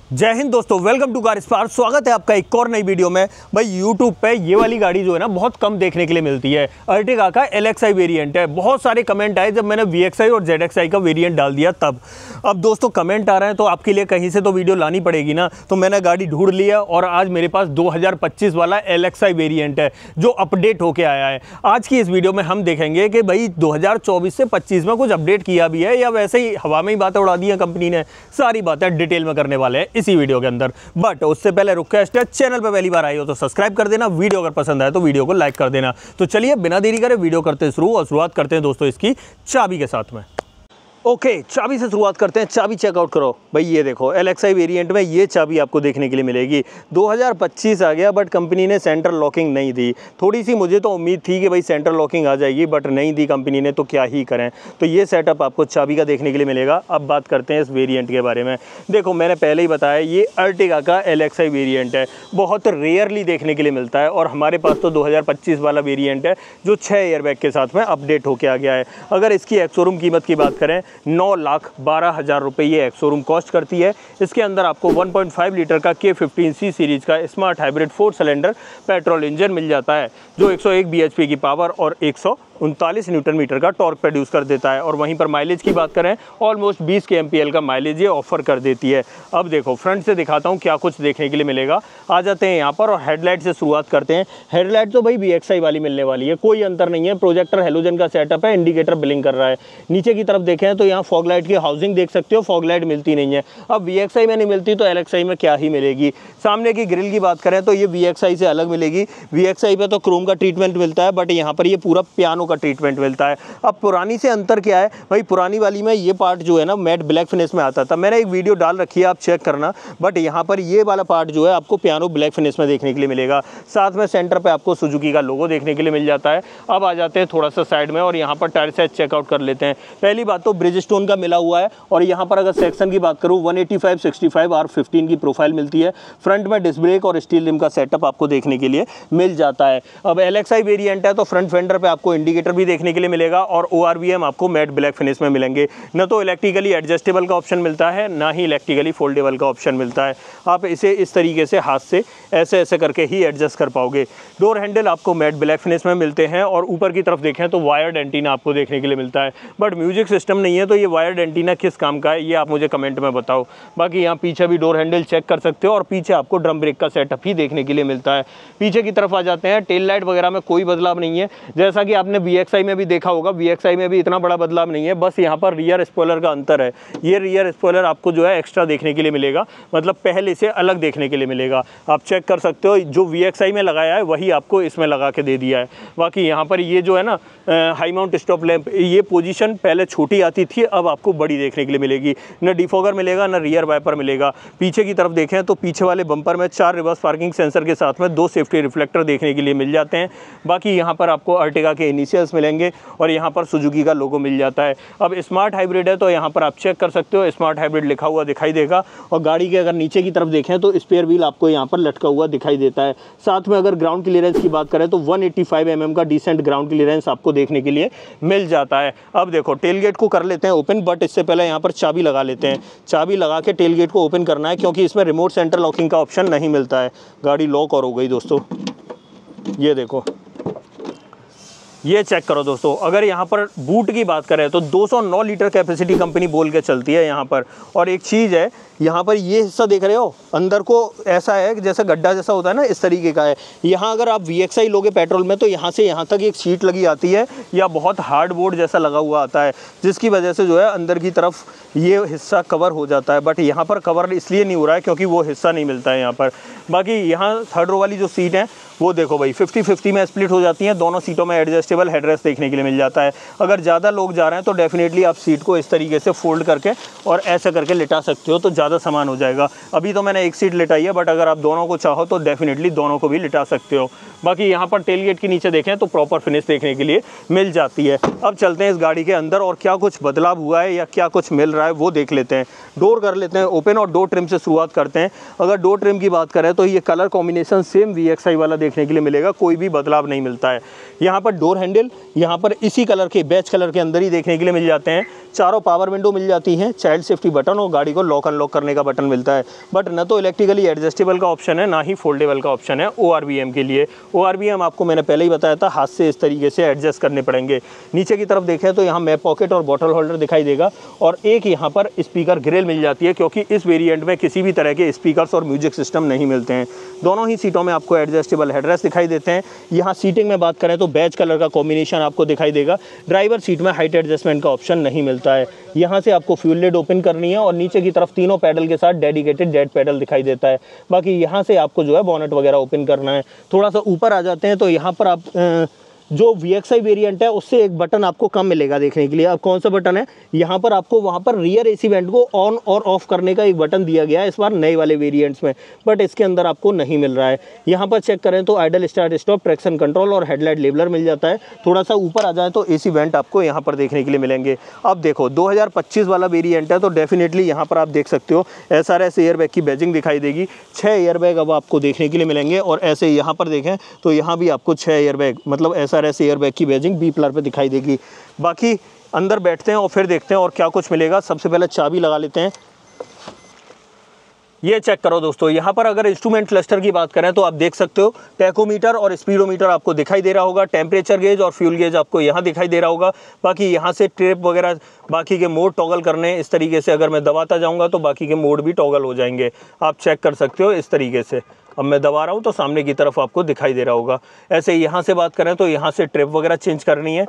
जय हिंद दोस्तों, welcome to car spark. स्वागत है आपका एक और नई वीडियो में। भाई यूट्यूब पे ये वाली गाड़ी जो है ना बहुत कम देखने के लिए मिलती है। अर्टिगा का LXi वेरिएंट है। बहुत सारे कमेंट आए जब मैंने VXi और ZXi का वेरिएंट डाल दिया तब। अब दोस्तों कमेंट आ रहे हैं तो आपके लिए कहीं से तो वीडियो लानी पड़ेगी ना, तो मैंने गाड़ी ढूंढ लिया और आज मेरे पास 2025 वाला LXi वेरिएंट है जो अपडेट होके आया है। आज की इस वीडियो में हम देखेंगे कि भाई 2024 से 25 में कुछ अपडेट किया भी है या वैसे ही हवा में ही बातें उड़ा दी हैं कंपनी ने। सारी बातें डिटेल में करने वाले हैं इसी वीडियो के अंदर। बट उससे पहले रिक्वेस्ट है, चैनल पर पहली बार आई हो तो सब्सक्राइब कर देना, वीडियो अगर पसंद आए तो वीडियो को लाइक कर देना। तो चलिए बिना देरी करे वीडियो करते शुरू और शुरुआत करते हैं दोस्तों इसकी चाबी के साथ में। ओके, चाबी से शुरुआत करते हैं। चाबी चेकआउट करो भाई, ये देखो LXi वेरिएंट में ये चाबी आपको देखने के लिए मिलेगी। 2025 आ गया बट कंपनी ने सेंटर लॉकिंग नहीं दी। थोड़ी सी मुझे तो उम्मीद थी कि भाई सेंटर लॉकिंग आ जाएगी बट नहीं दी कंपनी ने, तो क्या ही करें। तो ये सेटअप आपको चाबी का देखने के लिए मिलेगा। अब बात करते हैं इस वेरिएंट के बारे में। देखो मैंने पहले ही बताया ये अर्टिगा का LXi वेरिएंट है, बहुत रेयरली देखने के लिए मिलता है और हमारे पास तो 2025 वाला वेरिएंट है जो 6 एयरबैग के साथ में अपडेट होके आ गया है। अगर इसकी एक्स शोरूम कीमत की बात करें 9,12,000 रुपये ये एक्स शोरूम कॉस्ट करती है। इसके अंदर आपको 1.5 लीटर का K15C सीरीज़ का smart hybrid 4 cylinder petrol engine मिल जाता है जो 101 bhp की पावर और 139 न्यूटन मीटर का टॉर्क प्रोड्यूस कर देता है। और वहीं पर माइलेज की बात करें ऑलमोस्ट 20 kmpl का माइलेज ये ऑफर कर देती है। अब देखो फ्रंट से दिखाता हूँ क्या कुछ देखने के लिए मिलेगा। आ जाते हैं यहाँ पर और हेडलाइट से शुरुआत करते हैं। हेडलाइट तो भाई VXi वाली मिलने वाली है, कोई अंतर नहीं है। प्रोजेक्टर हेलोजन का सेटअप है, इंडिकेटर ब्लिंक कर रहा है। नीचे की तरफ देखें तो यहाँ फॉग लाइट की हाउसिंग देख सकते हो, फॉग लाइट मिलती नहीं है। अब VXi में नहीं मिलती तो LXi में क्या ही मिलेगी। सामने की ग्रिल की बात करें तो ये VXi से अलग मिलेगी। VXi पे तो क्रोम का ट्रीटमेंट मिलता है बट यहाँ पर ये पूरा पियानो का ट्रीटमेंट मिलता है। अब पुरानी से अंतर क्या है भाई, पुरानी वाली में ये पार्ट जो है ना मैट ब्लैक फिनिश में आता था। मैंने एक वीडियो डाल रखी है, आप चेक करना। बट यहाँ पर ये वाला पार्ट जो है आपको पियानो ब्लैक फिनिश में देखने के लिए मिलेगा। साथ में सेंटर पे आपको सुजुकी का लोगो देखने के लिए मिल जाता है। अब आ जाते हैं थोड़ा सा साइड में और यहाँ पर टायर साइज चेकआउट कर लेते हैं। पहली बात तो ब्रिजस्टोन का मिला हुआ है और यहाँ पर अगर सेक्शन की बात करूँ 185/65 R15 की प्रोफाइल मिलती है। फ्रंट में डिस्क ब्रेक और स्टील रिम का सेटअप आपको देखने के लिए मिल जाता है। अब LXi वेरिएंट है तो फ्रंट फेंडर पे आपको इंडिकेटर भी देखने के लिए मिलेगा और ORVM आपको मैट ब्लैक फिनिश में मिलेंगे। न तो इलेक्ट्रिकली एडजस्टेबल का ऑप्शन मिलता है ना ही इलेक्ट्रिकली फोल्डेबल का ऑप्शन मिलता है। आप इसे इस तरीके से हाथ से ऐसे ऐसे करके ही एडजस्ट कर पाओगे। डोर हैंडल आपको मैट ब्लैक फिनिश में मिलते हैं और ऊपर की तरफ देखें तो वायर्ड एंटीना आपको देखने के लिए मिलता है। बट म्यूजिक सिस्टम नहीं है तो ये वायर्ड एंटीना किस काम का है ये आप मुझे कमेंट में बताओ। बाकी यहाँ पीछे भी डोर हैंडल चेक कर सकते हो और पीछे आपको ड्रम ब्रेक का सेटअप ही देखने के लिए मिलता है। पीछे की तरफ आ जाते हैं। टेल लाइट वगैरह में कोई बदलाव नहीं है, जैसा कि आपने VXi में भी देखा होगा। VXi में भी इतना बड़ा बदलाव नहीं है, बस यहाँ पर रियर स्पॉइलर का अंतर है। ये रियर स्पॉइलर आपको जो है एक्स्ट्रा देखने के लिए मिलेगा, मतलब पहले से अलग देखने के लिए मिलेगा। आप चेक कर सकते हो, जो VXi में लगाया है वही आपको इसमें लगा के दे दिया है। बाकी यहाँ पर ये जो है ना हाई माउंट स्टॉप लैंप, ये पोजीशन पहले छोटी आती थी, अब आपको बड़ी देखने के लिए मिलेगी। न डिफॉगर मिलेगा न रियर वाइपर मिलेगा। पीछे की तरफ देखें तो पीछे वाले बम्पर में 4 रिवर्स पार्किंग सेंसर के साथ में 2 सेफ्टी रिफ्लेक्टर देखने के लिए मिल जाते हैं। बाकी यहाँ पर आपको अर्टिगा के इनिशियल्स मिलेंगे और यहाँ पर सुजुकी का लोगो मिल जाता है। अब स्मार्ट हाइब्रिड है तो यहाँ पर आप चेक कर सकते हो, स्मार्ट हाइब्रिड लिखा हुआ दिखाई देगा। और गाड़ी के अगर नीचे की तरफ देखें तो स्पेयर व्हील आपको यहाँ पर लटका हुआ दिखाई देता है। साथ में अगर ग्राउंड क्लियरेंस की बात करें तो 185 mm का डिसेंट ग्राउंड क्लियरेंस आपको देखने के लिए मिल जाता है। अब देखो टेल गेट को कर लेते हैं ओपन, बट इससे पहले यहाँ पर चाबी लगा लेते हैं। चाबी लगा के टेल गेट को ओपन करना है क्योंकि इसमें रिमोट सेंटर लॉकिंग का ऑप्शन नहीं मिलता है। गाड़ी लॉक और हो गई दोस्तों, ये देखो, ये चेक करो दोस्तों। अगर यहाँ पर बूट की बात करें तो 209 लीटर कैपेसिटी कंपनी बोल के चलती है यहाँ पर। और एक चीज़ है, यहाँ पर ये हिस्सा देख रहे हो अंदर को ऐसा है कि जैसे गड्ढा जैसा होता है ना, इस तरीके का है। यहाँ अगर आप VXi लोगे पेट्रोल में तो यहाँ से यहाँ तक एक सीट लगी आती है या बहुत हार्ड बोर्ड जैसा लगा हुआ आता है, जिसकी वजह से जो है अंदर की तरफ ये हिस्सा कवर हो जाता है। बट यहाँ पर कवर इसलिए नहीं हो रहा है क्योंकि वो हिस्सा नहीं मिलता है यहाँ पर। बाकी यहाँ थर्ड रो वाली जो सीट है वो देखो भाई 50-50 में स्प्लिट हो जाती हैं। दोनों सीटों में एडजस्टेबल हेडरेस्ट देखने के लिए मिल जाता है। अगर ज़्यादा लोग जा रहे हैं तो डेफिनेटली आप सीट को इस तरीके से फोल्ड करके और ऐसे करके लिटा सकते हो तो ज़्यादा सामान हो जाएगा। अभी तो मैंने एक सीट लिटाई है बट अगर आप दोनों को चाहो तो डेफिनेटली दोनों को भी लिटा सकते हो। बाकी यहाँ पर टेल गेट के नीचे देखें तो प्रॉपर फिनिश देखने के लिए मिल जाती है। अब चलते हैं इस गाड़ी के अंदर और क्या कुछ बदलाव हुआ है या क्या कुछ मिल रहा है वो देख लेते हैं। डोर कर लेते हैं ओपन और डोर ट्रिम से शुरुआत करते हैं। अगर डोर ट्रिम की बात करें तो ये कलर कॉम्बिनेशन सेम VXi वाला देखने के लिए मिलेगा, कोई भी बदलाव नहीं मिलता है। यहाँ पर डोर हैंडल यहाँ पर इसी कलर के बेज कलर के अंदर ही देखने के लिए मिल जाते हैं। चारों पावर विंडो मिल जाती हैं, चाइल्ड सेफ्टी बटन और गाड़ी को लॉक अनलॉक करने का बटन मिलता है। बट न तो इलेक्ट्रिकली एडजस्टेबल का ऑप्शन है, ना ही फोल्डेबल का ऑप्शन है ORVM के लिए। ORVM आपको मैंने पहले ही बताया था, हाथ से इस तरीके से एडजस्ट करने पड़ेंगे। नीचे की तरफ देखें तो यहाँ मैप पॉकेट और बॉटल होल्डर दिखाई देगा और एक यहाँ पर स्पीकर ग्रिल मिल जाती है, क्योंकि इस वेरिएंट में किसी भी तरह के स्पीकर्स और म्यूजिक सिस्टम नहीं मिलते हैं। दोनों ही सीटों में आपको एडजस्टेबल हेडरेस्ट दिखाई देते हैं। यहाँ सीटिंग में बात करें तो बेज कलर का कॉम्बिनेशन आपको दिखाई देगा। ड्राइवर सीट में हाइट एडजस्टमेंट का ऑप्शन नहीं मिलता है। यहाँ से आपको फ्यूल लिड ओपन करनी है और नीचे की तरफ तीनों पैडल के साथ डेडिकेटेड डेड पैडल दिखाई देता है। बाकी यहाँ से आपको जो है बोनेट वगैरह ओपन करना है। थोड़ा सा ऊपर आ जाते हैं तो यहाँ पर आप जो VXI वेरिएंट है उससे एक बटन आपको कम मिलेगा देखने के लिए। अब कौन सा बटन है, यहाँ पर आपको वहाँ पर रियर AC वेंट को ऑन और ऑफ करने का एक बटन दिया गया है इस बार नए वाले वेरिएंट्स में, बट इसके अंदर आपको नहीं मिल रहा है। यहाँ पर चेक करें तो idol start stop, traction control और हेडलाइट लेबलर मिल जाता है। थोड़ा सा ऊपर आ जाए तो AC वेंट आपको यहाँ पर देखने के लिए मिलेंगे। अब देखो 2025 वाला वेरिएंट है तो डेफिनेटली यहाँ पर आप देख सकते हो SRS एयरबैग की बैजिंग दिखाई देगी। 6 एयरबैग अब आपको देखने के लिए मिलेंगे और ऐसे यहाँ पर देखें तो यहाँ भी आपको 6 एयरबैग मतलब SRS एयरबैग की बैजिंग बी पिलर पे दिखाई देगी। बाकी अंदर बैठते हैं और फिर देखते हैं और क्या कुछ मिलेगा। सबसे पहले चाबी लगा लेते हैं। ये चेक करो दोस्तों, यहाँ पर अगर इंस्ट्रूमेंट क्लस्टर की बात करें तो आप देख सकते हो टैकोमीटर और स्पीडोमीटर आपको दिखाई दे रहा होगा। टेम्परेचर गेज और फ्यूल गेज आपको यहाँ दिखाई दे रहा होगा। बाकी यहाँ से ट्रिप वगैरह बाकी के मोड टॉगल करने इस तरीके से अगर मैं दबाता जाऊँगा तो बाकी के मोड भी टॉगल हो जाएंगे। आप चेक कर सकते हो इस तरीके से। अब मैं दबा रहा हूँ तो सामने की तरफ आपको दिखाई दे रहा होगा। ऐसे यहाँ से बात करें तो यहाँ से ट्रिप वगैरह चेंज करनी है।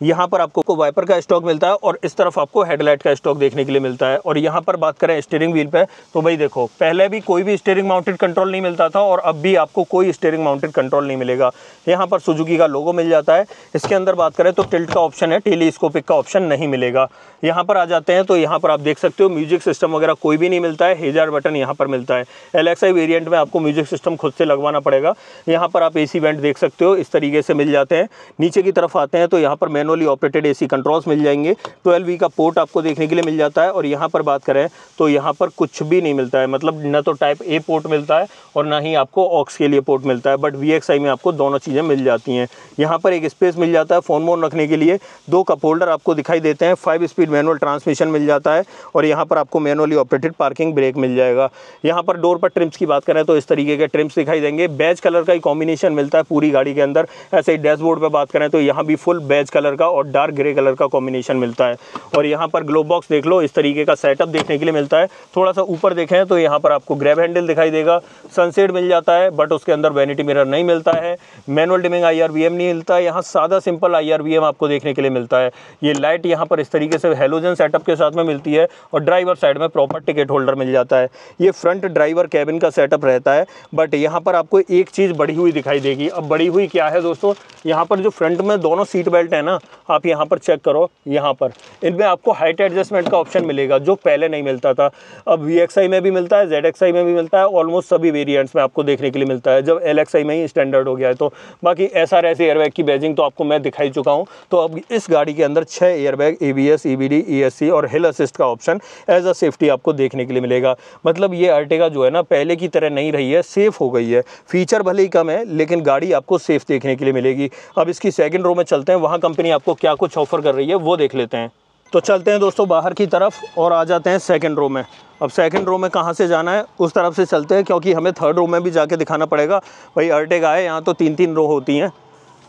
यहाँ पर आपको वाइपर का स्टॉक मिलता है और इस तरफ आपको हेडलाइट का स्टॉक देखने के लिए मिलता है। और यहाँ पर बात करें स्टीयरिंग व्हील पे तो भाई देखो, पहले भी कोई भी स्टीयरिंग माउंटेड कंट्रोल नहीं मिलता था और अब भी आपको कोई स्टीयरिंग माउंटेड कंट्रोल नहीं मिलेगा। यहाँ पर सुजुकी का लोगो मिल जाता है। इसके अंदर बात करें तो टिल्ट का ऑप्शन है, टेलीस्कोपिक का ऑप्शन नहीं मिलेगा। यहाँ पर आ जाते हैं तो यहाँ पर आप देख सकते हो म्यूजिक सिस्टम वगैरह कोई भी नहीं मिलता है। हेजार्ड बटन यहाँ पर मिलता है। LXI वेरिएंट में आपको म्यूजिक सिस्टम खुद से लगवाना पड़ेगा। यहाँ पर आप AC वेंट देख सकते हो, इस तरीके से मिल जाते हैं। नीचे की तरफ आते हैं तो यहाँ पर मैनुअली ऑपरेटेड AC कंट्रोल्स मिल जाएंगे। 12V का पोर्ट आपको देखने के लिए मिल जाता है। और यहाँ पर बात करें तो यहाँ पर कुछ भी नहीं मिलता है, मतलब न तो टाइप A पोर्ट मिलता है और ना ही आपको ऑक्स के लिए पोर्ट मिलता है। बट VXI में आपको दोनों चीज़ें मिल जाती हैं। यहाँ पर एक स्पेस मिल जाता है फ़ोन वोन रखने के लिए। 2 कप होल्डर आपको दिखाई देते हैं। 5 स्पीड मैनुअल ट्रांसमिशन मिल जाता है और यहाँ पर आपको मैनुअली ऑपरेटेड पार्किंग ब्रेक मिल जाएगा। यहाँ पर डोर पर ट्रिम्स की बात करें तो इस तरीके के ट्रिम्स दिखाई देंगे। बेज कलर का ही कॉम्बिनेशन मिलता है पूरी गाड़ी के अंदर। ऐसे ही डैशबोर्ड पर बात करें तो यहाँ भी फुल बेज कलर का और डार्क ग्रे कलर का कॉम्बिनेशन मिलता है। और यहाँ पर ग्लोब बॉक्स देख लो, इस तरीके का सेटअप देखने के लिए मिलता है। थोड़ा सा ऊपर देखें तो यहाँ पर आपको ग्रैब हैंडल दिखाई देगा। सनसेट मिल जाता है बट उसके अंदर वैनिटी मिरर नहीं मिलता है। मैनुअल डिमिंग IRVM नहीं मिलता है। यहाँ सादा सिंपल IRVM आपको देखने के लिए मिलता है। ये लाइट यहाँ पर इस तरीके से हेलोजन सेटअप के साथ में मिलती है और ड्राइवर साइड में प्रॉपर टिकट होल्डर मिल जाता है। ये फ्रंट ड्राइवर कैबिन का सेटअप रहता है। बट यहाँ पर आपको एक चीज़ बढ़ी हुई दिखाई देगी। अब बढ़ी हुई क्या है दोस्तों, यहाँ पर जो फ्रंट में दोनों सीट बेल्ट है ना, आप यहाँ पर चेक करो, यहाँ पर इनमें आपको हाइट एडजस्टमेंट का ऑप्शन मिलेगा जो पहले नहीं मिलता था। अब VXI में भी मिलता है, ZXI में भी मिलता है, ऑलमोस्ट सभी वेरिएंट्स में आपको देखने के लिए मिलता है। जब LXI में ही स्टैंडर्ड हो गया है तो बाकी SRS एयरबैग की बैजिंग तो आपको मैं दिखाई चुका हूँ। तो अब इस गाड़ी के अंदर 6 एयरबैग, ABS, EBD, ESC और हिल असिस्ट का ऑप्शन एज अ सेफ्टी आपको देखने के लिए मिलेगा। मतलब ये अर्टिगा जो है ना पहले की तरह नहीं रही है, सेफ हो गई है। फीचर भले ही कम है लेकिन गाड़ी आपको सेफ देखने के लिए मिलेगी। अब इसकी सेकंड रो में चलते हैं, वहाँ कंपनी आपको क्या कुछ ऑफर कर रही है वो देख लेते हैं। तो चलते हैं दोस्तों बाहर की तरफ और आ जाते हैं सेकंड रो में। अब सेकंड रो में कहाँ से जाना है उस तरफ से चलते हैं, क्योंकि हमें थर्ड रो में भी जाके दिखाना पड़ेगा। भाई अर्टिगा है, यहाँ तो 3-3 रो होती हैं।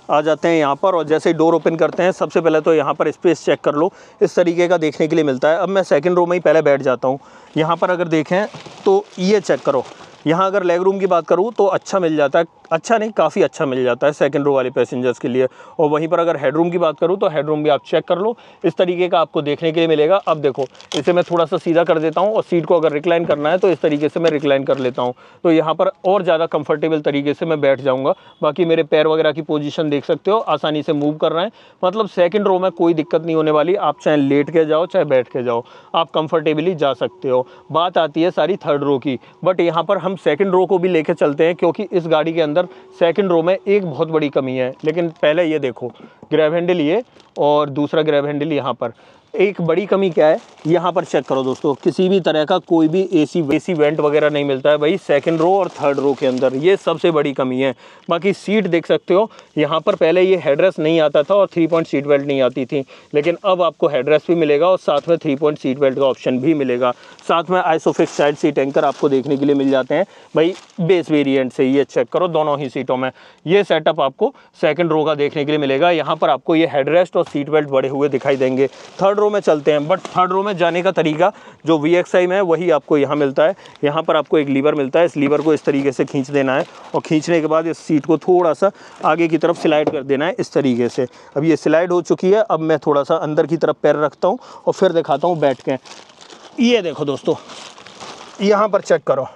आ जाते हैं यहाँ पर और जैसे ही डोर ओपन करते हैं सबसे पहले तो यहाँ पर स्पेस चेक कर लो, इस तरीके का देखने के लिए मिलता है। अब मैं सेकंड रो में ही पहले बैठ जाता हूँ। यहाँ पर अगर देखें तो ये चेक करो, यहाँ अगर लेग रूम की बात करूँ तो अच्छा मिल जाता है, अच्छा नहीं काफ़ी अच्छा मिल जाता है सेकंड रो वाले पैसेंजर्स के लिए। और वहीं पर अगर हेडरूम की बात करूँ तो हेडरूम भी आप चेक कर लो, इस तरीके का आपको देखने के लिए मिलेगा। अब देखो इसे मैं थोड़ा सा सीधा कर देता हूँ और सीट को अगर रिक्लाइन करना है तो इस तरीके से मैं रिक्लाइन कर लेता हूँ, तो यहाँ पर और ज़्यादा कंफर्टेबल तरीके से मैं बैठ जाऊँगा। बाकी मेरे पैर वगैरह की पोजीशन देख सकते हो, आसानी से मूव कर रहे हैं। मतलब सेकंड रो में कोई दिक्कत नहीं होने वाली, आप चाहे लेट के जाओ चाहे बैठ के जाओ, आप कंफर्टेबली जा सकते हो। बात आती है सारी थर्ड रो की, बट यहाँ पर हम सेकंड रो को भी लेके चलते हैं, क्योंकि इस गाड़ी के अंदर सेकंड रो में एक बहुत बड़ी कमी है। लेकिन पहले ये देखो, ग्रैब हैंडल ये और दूसरा ग्रैब हैंडल यहाँ पर, एक बड़ी कमी क्या है, यहाँ पर चेक करो दोस्तों, किसी भी तरह का कोई भी एसी वेंट वगैरह नहीं मिलता है भाई सेकंड रो और थर्ड रो के अंदर, ये सबसे बड़ी कमी है। बाकी सीट देख सकते हो, यहाँ पर पहले ये हेडरेस्ट नहीं आता था और 3 पॉइंट सीट बेल्ट नहीं आती थी, लेकिन अब आपको हेडरेस्ट भी मिलेगा और साथ में 3 पॉइंट सीट बेल्ट का ऑप्शन भी मिलेगा। साथ में आइसोफिक्स साइड सीट एंकर आपको देखने के लिए मिल जाते हैं भाई बेस वेरिएंट से। ये चेक करो दोनों ही सीटों में ये सेटअप आपको सेकंड रो का देखने के लिए मिलेगा। यहाँ पर आपको ये हेडरेस्ट और सीट बेल्ट बड़े हुए दिखाई देंगे। थर्ड रो में चलते हैं, बट थर्ड रो में जाने का तरीका जो VXI में है वही आपको यहाँ मिलता है। यहाँ पर आपको एक लीवर मिलता है, इस लीवर को इस तरीके से खींच देना है और खींचने के बाद इस सीट को थोड़ा सा आगे की तरफ स्लाइड कर देना है इस तरीके से। अब ये स्लाइड हो चुकी है, अब मैं थोड़ा सा अंदर की तरफ पैर रखता हूँ और फिर दिखाता हूँ बैठ के। ये देखो दोस्तों, यहाँ पर चेक करो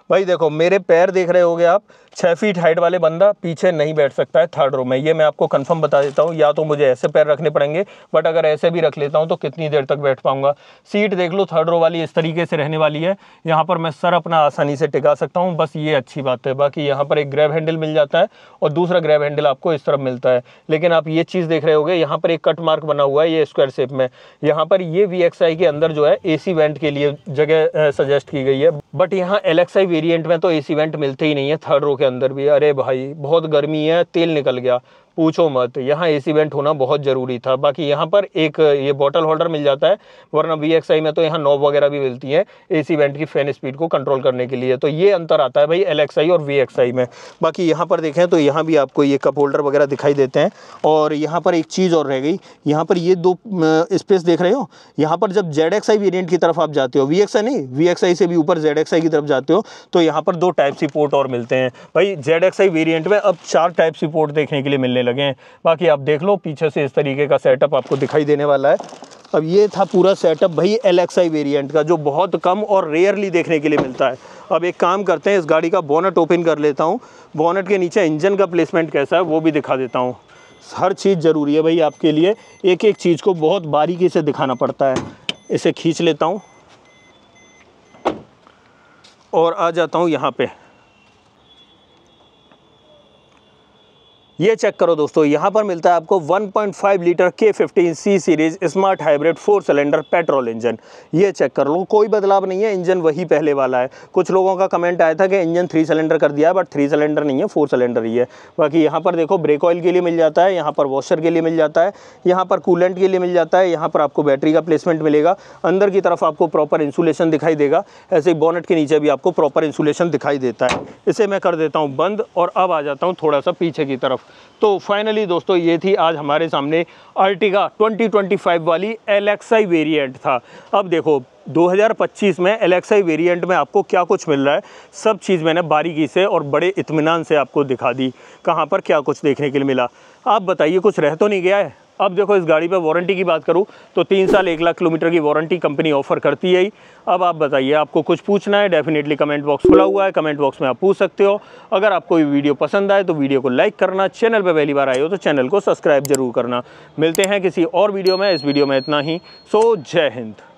भाई, देखो मेरे पैर देख रहे होगे आप, 6 फीट हाइट वाले बंदा पीछे नहीं बैठ सकता है थर्ड रो में, ये मैं आपको कंफर्म बता देता हूँ। या तो मुझे ऐसे पैर रखने पड़ेंगे, बट अगर ऐसे भी रख लेता हूँ तो कितनी देर तक बैठ पाऊंगा। सीट देख लो थर्ड रो वाली इस तरीके से रहने वाली है, यहाँ पर मैं सर अपना आसानी से टिका सकता हूँ, बस ये अच्छी बात है। बाकी यहाँ पर एक ग्रैब हैंडल मिल जाता है और दूसरा ग्रैब हैंडल आपको इस तरफ मिलता है। लेकिन आप ये चीज़ देख रहे होगे, यहाँ पर एक कट मार्क बना हुआ है ये स्क्वायर शेप में, यहाँ पर ये VXI के अंदर जो है AC वेंट के लिए जगह सजेस्ट की गई है, बट यहाँ LXI वेरिएंट में तो AC वेंट मिलते ही नहीं है थर्ड रो के अंदर भी। अरे भाई बहुत गर्मी है, तेल निकल गया, पूछो मत, यहाँ AC वेंट होना बहुत ज़रूरी था। बाकी यहाँ पर एक ये बॉटल होल्डर मिल जाता है, वरना VXI में तो यहाँ नॉब वगैरह भी मिलती है AC वेंट की फैन स्पीड को कंट्रोल करने के लिए। तो ये अंतर आता है भाई LXI और VXI में। बाकी यहाँ पर देखें तो यहाँ भी आपको ये कप होल्डर वगैरह दिखाई देते हैं। और यहाँ पर एक चीज़ और रह गई, यहाँ पर ये 2 स्पेस देख रहे हो, यहाँ पर जब ZXI वेरियंट की तरफ आप जाते हो, VXI नहीं, VXI से भी ऊपर ZXI की तरफ जाते हो, तो यहाँ पर 2 टाइप सी पोर्ट और मिलते हैं भाई। ZXI वेरियंट में अब 4 टाइप सी पोर्ट देखने के लिए मिलने लगे हैं। बाकी आप देख लो पीछे से इस तरीके का सेटअप आपको दिखाई देने वाला है। अब ये था पूरा सेटअप भाई LXI वेरिएंट का, जो बहुत कम और रेयरली देखने के लिए मिलता है। अब एक काम करते हैं, इस गाड़ी का बोनट ओपन कर लेता हूँ, बोनट के नीचे इंजन का प्लेसमेंट कैसा है वो भी दिखा देता हूँ। हर चीज़ ज़रूरी है भाई आपके लिए, एक एक चीज़ को बहुत बारीकी से दिखाना पड़ता है। इसे खींच लेता हूँ और आ जाता हूँ यहाँ पे। ये चेक करो दोस्तों, यहाँ पर मिलता है आपको 1.5 litre K15C series smart hybrid 4 cylinder petrol engine. ये चेक कर लो, कोई बदलाव नहीं है, इंजन वही पहले वाला है। कुछ लोगों का कमेंट आया था कि इंजन 3 सिलेंडर कर दिया है, बट 3 सिलेंडर नहीं है, 4 सिलेंडर ही है। बाकी यहाँ पर देखो ब्रेक ऑयल के लिए मिल जाता है, यहाँ पर वॉशर के लिए मिल जाता है, यहाँ पर कूलेंट के लिए मिल जाता है, यहाँ पर आपको बैटरी का प्लेसमेंट मिलेगा। अंदर की तरफ आपको प्रॉपर इंसुलेशन दिखाई देगा, ऐसे ही बोनेट के नीचे भी आपको प्रॉपर इंसुलेशन दिखाई देता है। इसे मैं कर देता हूँ बंद और अब आ जाता हूँ थोड़ा सा पीछे की तरफ। तो फाइनली दोस्तों ये थी आज हमारे सामने अर्टिगा 2025 वाली LXI वेरिएंट था। अब देखो 2025 में LXI वेरिएंट में आपको क्या कुछ मिल रहा है, सब चीज़ मैंने बारीकी से और बड़े इत्मीनान से आपको दिखा दी, कहाँ पर क्या कुछ देखने के लिए मिला। आप बताइए कुछ रह तो नहीं गया है। अब देखो इस गाड़ी पे वारंटी की बात करूँ तो 3 साल 1 लाख किलोमीटर की वारंटी कंपनी ऑफर करती है ही। अब आप बताइए आपको कुछ पूछना है, डेफिनेटली कमेंट बॉक्स खुला हुआ है, कमेंट बॉक्स में आप पूछ सकते हो। अगर आपको ये वीडियो पसंद आए तो वीडियो को लाइक करना, चैनल पे पहली बार आए हो तो चैनल को सब्सक्राइब जरूर करना। मिलते हैं किसी और वीडियो में, इस वीडियो में इतना ही। सो जय हिंद।